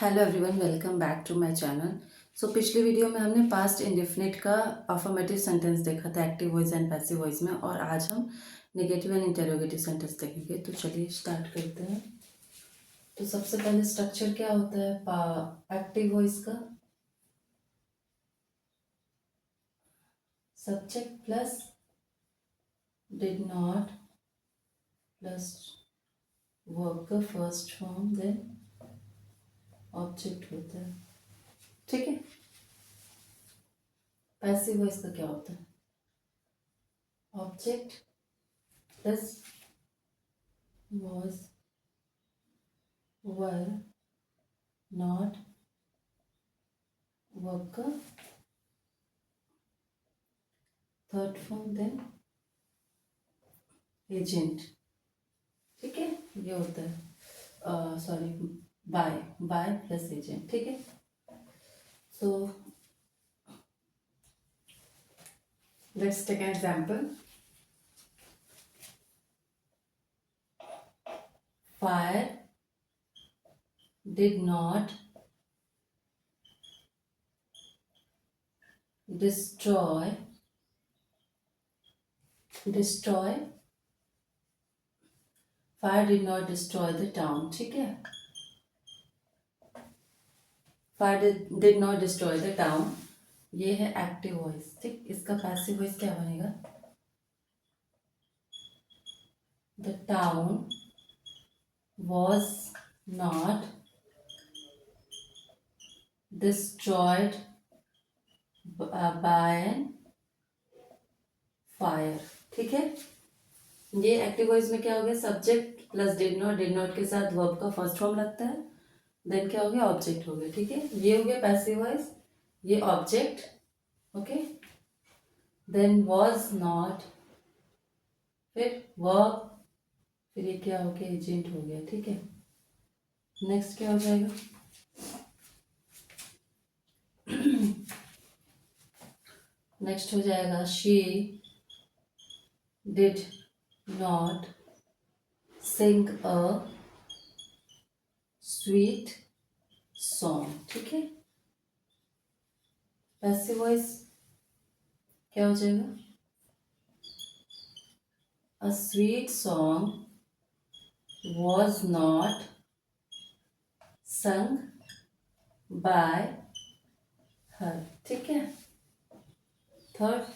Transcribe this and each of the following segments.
Hello everyone, welcome back to my channel. पिछली video में हमने पास्ट इंडेफिनिट का अफर्मेटिव सेंटेंस देखा था active voice and passive voice में, और आज हम नेगेटिव एंड इंटरोगेटिव सेंटेंस देखेंगे। तो चलिए स्टार्ट करते हैं। तो सबसे पहले स्ट्रक्चर क्या होता है एक्टिव वॉइस का? Subject plus did not plus verb का फर्स्ट फॉर्म देन ऑब्जेक्ट होता है। ठीक है। पैसिव वॉइस का क्या होता है? Object plus was, were, not, verb का थर्ड फॉर्म देन एजेंट। ठीक है, ये होता है sorry by by plus agent. ठीक है। So let's take an example. Fire did not destroy fire did not destroy the town. ठीक है। Fire did not destroy the town, ये है एक्टिव वॉइस। ठीक, इसका पैसिव वॉइस क्या बनेगा? The town was not destroyed by an fire। ठीक है। ये एक्टिव वॉइस में क्या हो गया? सब्जेक्ट प्लस डिड नॉट के साथ वर्ब का फर्स्ट फॉर्म लगता है, देन क्या हो गया? ऑब्जेक्ट हो गया। ठीक है, ये हो गया पैसिव वॉइस, ये object. Okay, then was not, फिर वर्ब, फिर ये क्या हो गया? एजेंट हो गया। ठीक है। नेक्स्ट क्या हो जाएगा? नेक्स्ट हो जाएगा she did not sing a sweet song. ठीक है। पैसिव वॉइस क्या हो जाएगा? A sweet song was not sung by her। ठीक है। Third,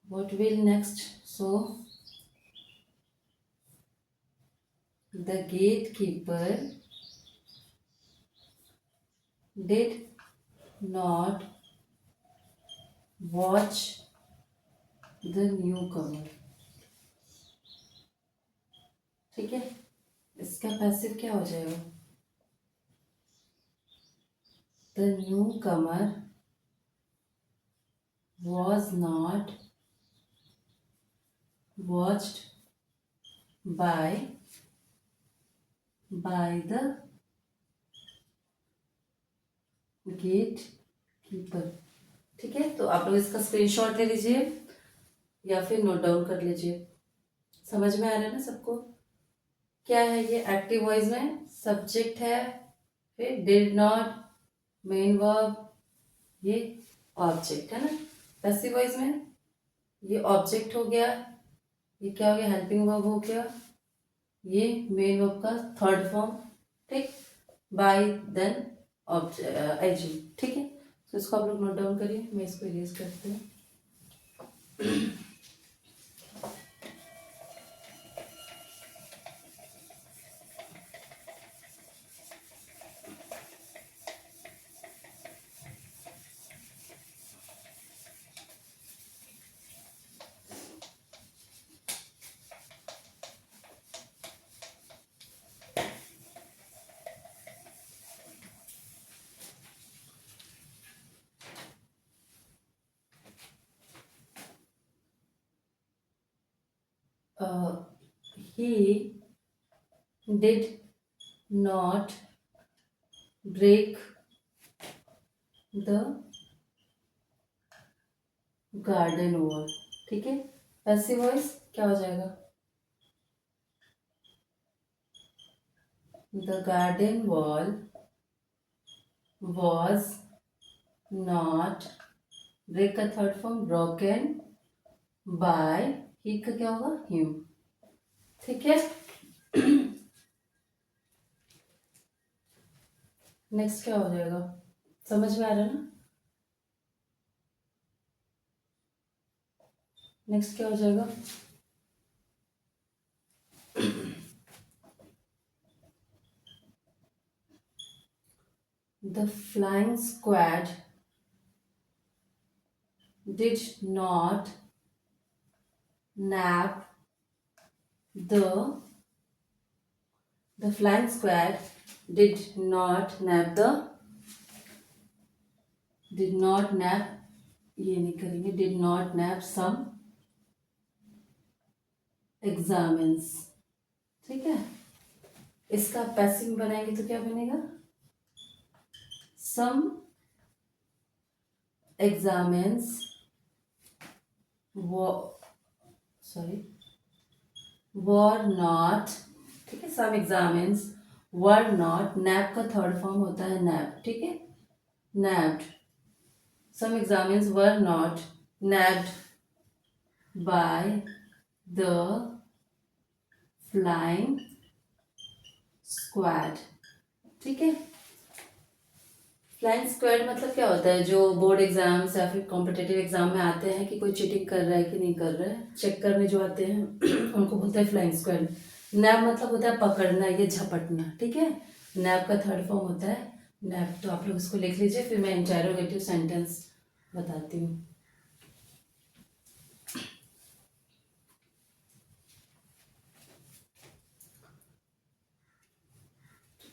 what will next? So the gatekeeper did not watch the newcomer। ठीक है, इसका पैसिव क्या हो जाएगा? The newcomer was not watched by the gatekeeper. ठीक है, तो आप लोग इसका स्क्रीनशॉट ले लीजिए या फिर नोट डाउन कर लीजिए। समझ में आ रहा है ना सबको? क्या है ये? एक्टिव वॉइस में सब्जेक्ट है, फिर डिड नॉट, मेन वर्ब, ये ऑब्जेक्ट है ना। पैसिव वॉइस में ये ऑब्जेक्ट हो गया, ये क्या हो गया? हेल्पिंग वर्ब हो गया, ये मेन वर्ब का थर्ड फॉर्म। ठीक, बाय देन ऑब्जेक्ट। ठीक है, तो इसको आप लोग नोट डाउन करिए, मैं इसको इरेज करती हूँ। He did not break the garden wall. ठीक है, पैसिव वॉइस क्या हो जाएगा? The garden wall was not, break का third form broken by, he का क्या होगा, हिम। ठीक है, नेक्स्ट क्या हो जाएगा, समझ में आ रहा है ना। नेक्स्ट क्या हो जाएगा, the flying squad did not nap the flying squad did not nap the, did not nap, ये नहीं करेंगे, did not nap some examines। ठीक है, इसका पैसिव बनाएंगे तो क्या बनेगा, some examines sorry were not, ठीक है, some examines were not, nap का थर्ड फॉर्म होता है nap, ठीक है, napped, some examines were not napped by the flying squad। ठीक है, फ्लाइंग स्क्वाड मतलब क्या होता है, जो बोर्ड एग्जाम्स या फिर कॉम्पिटेटिव एग्जाम में आते हैं कि कोई चीटिंग कर रहा है कि नहीं कर रहा है, चेक करने जो आते हैं उनको बोलते हैं फ्लाइंग स्क्वाड। नैप मतलब होता है पकड़ना या झपटना। ठीक है, नैप का थर्ड फॉर्म होता है नैप। तो आप लोग इसको लिख लीजिए, फिर मैं इंटेरोगेटिव सेंटेंस बताती हूँ।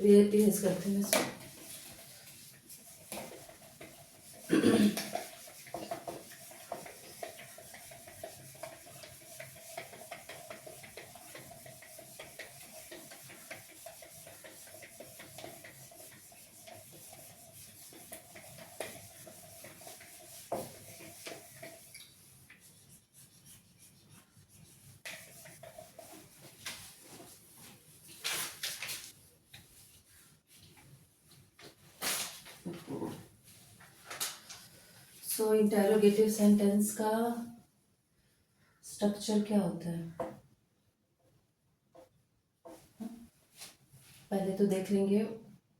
ये टीज करते हैं इसको। सो इंटेरोगेटिव सेंटेंस का स्ट्रक्चर क्या होता है, पहले तो देख लेंगे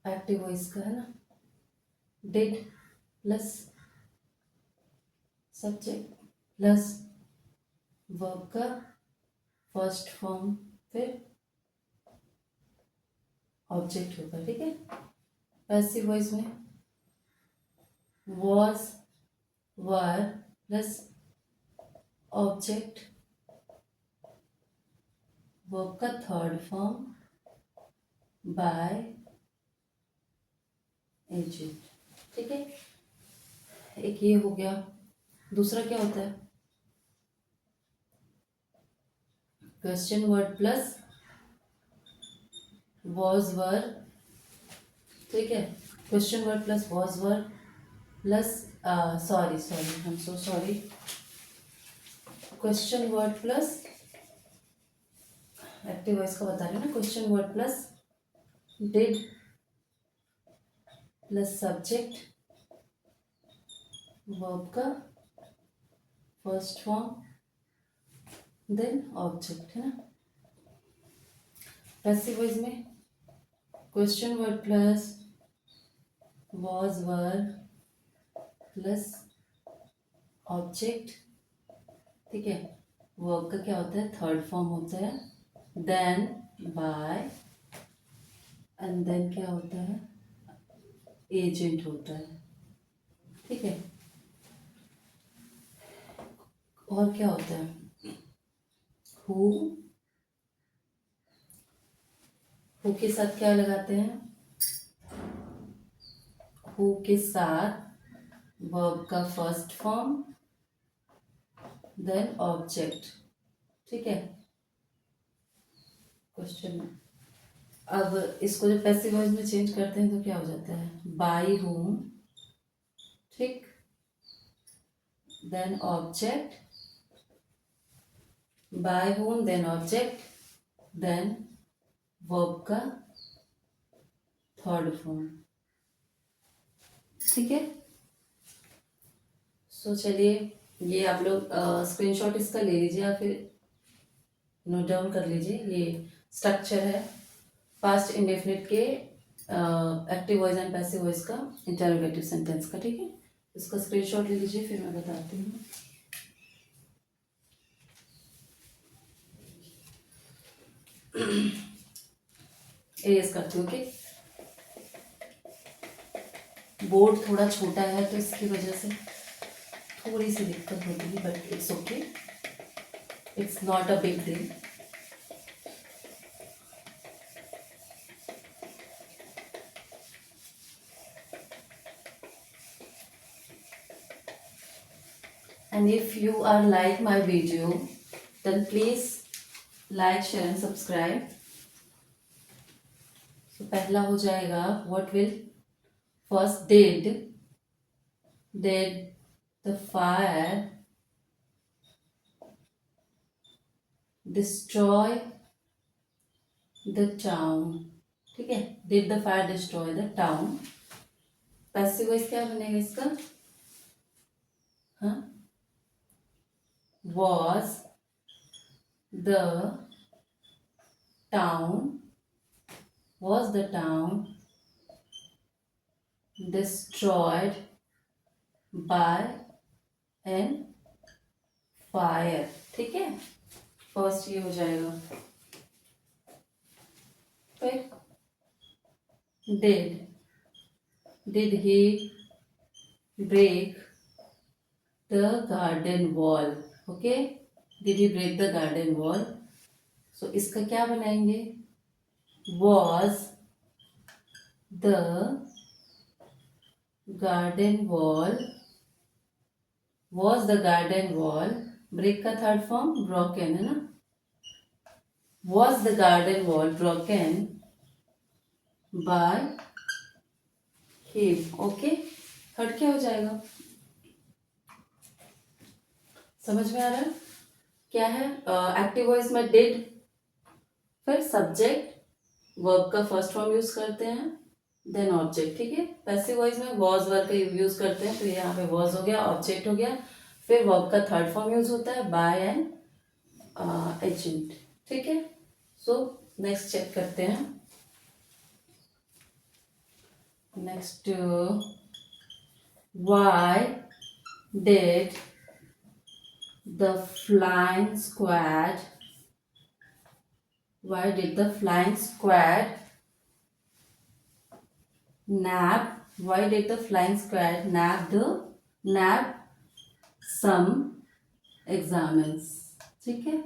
एक्टिव वॉइस का, है ना। Did plus subject plus verb का फर्स्ट फॉर्म फिर ऑब्जेक्ट होगा। ठीक है, पैसिव वॉइस में was were plus object verb का थर्ड फॉर्म बाय एजेंट। ठीक है, एक ये हो गया। दूसरा क्या होता है, question word plus was were. ठीक है, question word plus was were plus sorry I am so sorry, question word plus active voice का बता रही हूँ ना, question word plus did plus subject verb का फर्स्ट फॉर्म देन ऑब्जेक्ट, है ना। पैसिव वॉइस में question word plus was were plus object. ठीक है, वर्ब का क्या होता है, थर्ड फॉर्म होता है देन बाय, एंड देन क्या होता है, एजेंट होता है। ठीक है, और क्या होता है, हु के साथ क्या लगाते हैं, हु के साथ वर्ब का फर्स्ट फॉर्म देन ऑब्जेक्ट। ठीक है, क्वेश्चन में अब इसको जब पैसिव वॉइस में चेंज करते हैं तो क्या हो जाता है, बाय होम, ठीक, then object, by whom then object then verb का थर्ड फॉर्म। ठीक है, सो चलिए ये आप लोग स्क्रीनशॉट इसका ले लीजिए या फिर नोट डाउन कर लीजिए। ये स्ट्रक्चर है पास्ट इंडेफिनिट के active voice and passive voice का इंटरोगेटिव सेंटेंस का। ठीक है, इसका स्क्रीनशॉट ले लीजिए फिर मैं बताती हूँ। इरेज करती हूँ। ओके, बोर्ड थोड़ा छोटा है तो इसकी वजह से थोड़ी सी दिक्कत होती है, but it's okay, it's not a big deal. And if you are like my video, then please like, share and subscribe. So पहला हो जाएगा what will first did the fire destroy the town। ठीक है, did the fire destroy the town। Passive voice क्या बनेगा इसका? हाँ, was the town destroyed by an fire। ठीक है, फर्स्ट ये हो जाएगा। फिर did he break the garden wall। Okay, did he break the garden wall। So इसका क्या बनाएंगे? was the garden wall break का थर्ड फॉर्म ब्रोकन है ना। was the garden wall broken by him। Okay, third क्या हो जाएगा? समझ में आ रहा है क्या है? एक्टिव वॉइस में डिड, फिर सब्जेक्ट वर्ब का फर्स्ट फॉर्म यूज करते हैं, देन ऑब्जेक्ट। ठीक है, पैसिव वॉइस में वॉज वर्ब का यूज करते हैं, तो यहाँ पे वॉज हो गया, ऑब्जेक्ट हो गया, फिर वर्ब का थर्ड फॉर्म यूज होता है बाय एन एजेंट। ठीक है, सो नेक्स्ट चेक करते हैं। Next, why did the flying squad nab some examines। ठीक है,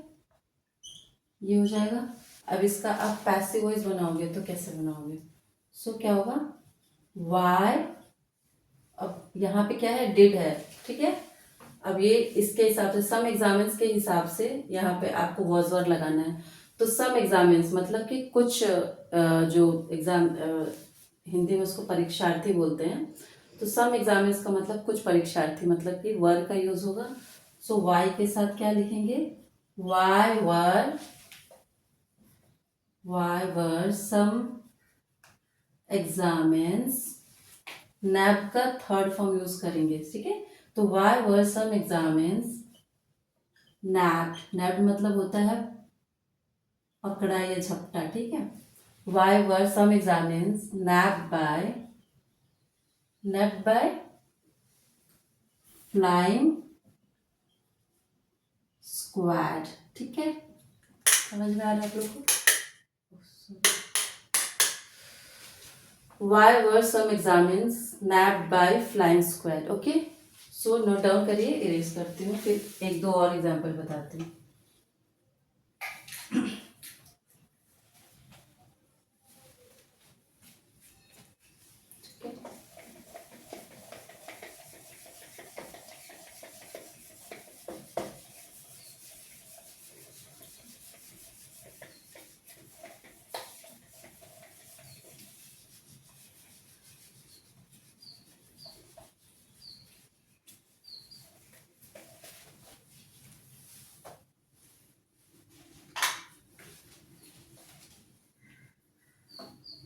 ये हो जाएगा। अब इसका आप पैसिव वॉइस बनाओगे तो कैसे बनाओगे? सो क्या होगा? why, अब यहाँ पे क्या है? डिड है। ठीक है, अब ये इसके हिसाब से सम एग्जामिन्स के हिसाब से यहाँ पे आपको वॉज वर्ड लगाना है। तो सम एग्जामिन्स मतलब कि कुछ जो एग्जाम, हिंदी में उसको परीक्षार्थी बोलते हैं, तो सम एग्जामिन्स का मतलब कुछ परीक्षार्थी, मतलब कि वर का यूज होगा। सो वाई के साथ क्या लिखेंगे? वाई वर सम एग्जामिन्स, नैब का थर्ड फॉर्म यूज करेंगे। ठीक है, तो वाई वर सम एग्जामिन्स नैप्ड मतलब होता है पकड़ा या झपटा। ठीक है, why were some examinees nabbed by flying squad. ठीक है, समझ में आ रहा है आप लोग को? Why were some examinees nabbed by flying squad. Okay, so note down करिए, इरेज करती हूँ, फिर एक दो और एग्जाम्पल बताती हूँ।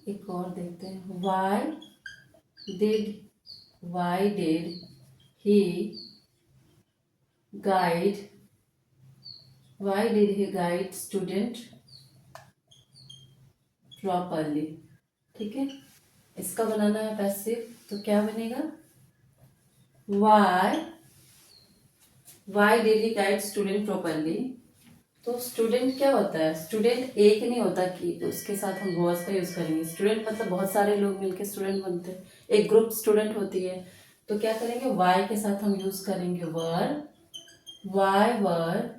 एक और देखते हैं, why did he guide student properly. ठीक है, इसका बनाना है पैसिव, तो क्या बनेगा, why did he guide student properly. तो स्टूडेंट क्या होता है, स्टूडेंट एक नहीं होता कि उसके साथ हम वॉज का यूज करेंगे। स्टूडेंट मतलब बहुत सारे लोग मिलकर स्टूडेंट बनते हैं, एक ग्रुप स्टूडेंट होती है। तो क्या करेंगे, वाई के साथ हम यूज करेंगे वाई वर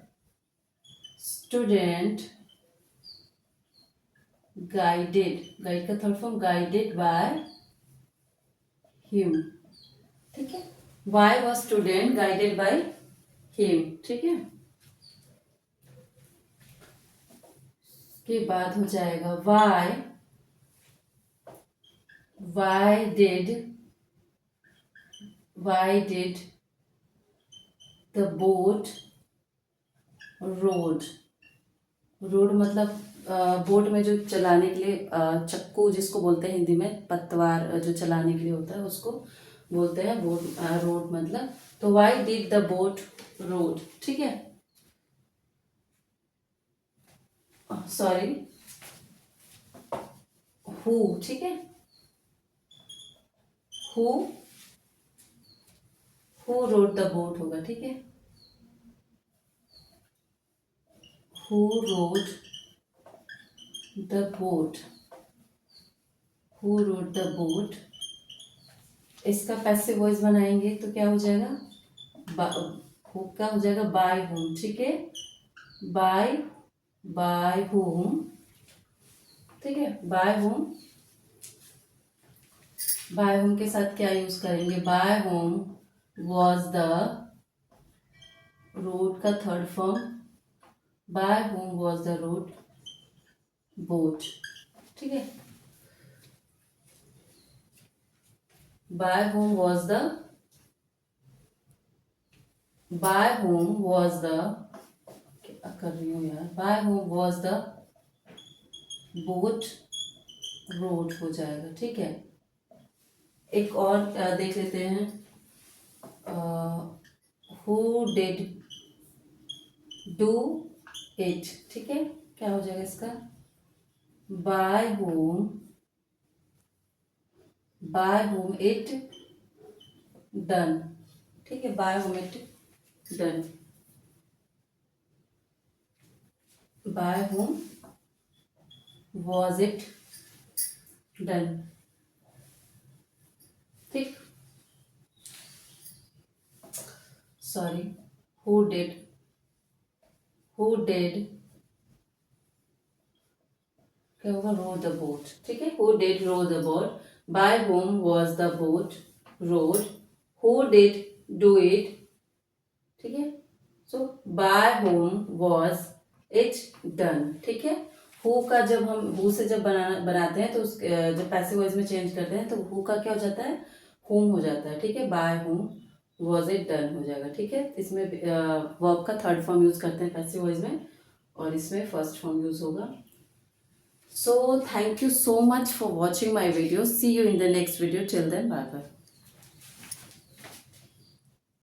स्टूडेंट गाइड का third form guided by him. ठीक है, why was student guided by him. ठीक है, के बाद हो जाएगा why did the boat road मतलब बोट में जो चलाने के लिए चक्कू जिसको बोलते हैं हिंदी में, पतवार जो चलाने के लिए होता है उसको बोलते हैं बोट, रोड मतलब। तो why did the boat road. ठीक है, सॉरी, हु। ठीक है, हु रोड द बोट होगा। ठीक है, हु रोड द बोट इसका पैसिव वॉइस बनाएंगे तो क्या हो जाएगा, क्या हो जाएगा, बाय होम। ठीक है, बाय होम। ठीक है, बाय होम के साथ क्या यूज करेंगे, by whom was the rowed का third form, by whom was the rowed boat. ठीक है, बाय होम वॉज द क्या कर रही हूँ यार, by whom was the boat rowed हो जाएगा। ठीक है, एक और देख लेते हैं, हु डिड डू इट। ठीक है, क्या हो जाएगा इसका, बाय होम इट डन। ठीक है, by whom it done, by whom was it done. ठीक, सॉरी, हु डिड क्या होगा, रो द बोट। ठीक है, who did row the boat, by whom was the boat rowed, who did do it. ठीक है, so by whom was it done. ठीक है, who का जब हम हु से जब बनाते हैं तो उस जब पैसिव वॉइस में चेंज करते हैं तो हु का क्या हो जाता है, होम हो जाता है। ठीक है, by whom was it done हो जाएगा। ठीक है, इसमें वर्ब का थर्ड फॉर्म यूज करते हैं पैसिव वॉइस में, और इसमें फर्स्ट फॉर्म यूज होगा। So thank you so much for watching my video. See you in the next video. Till then, bye bye.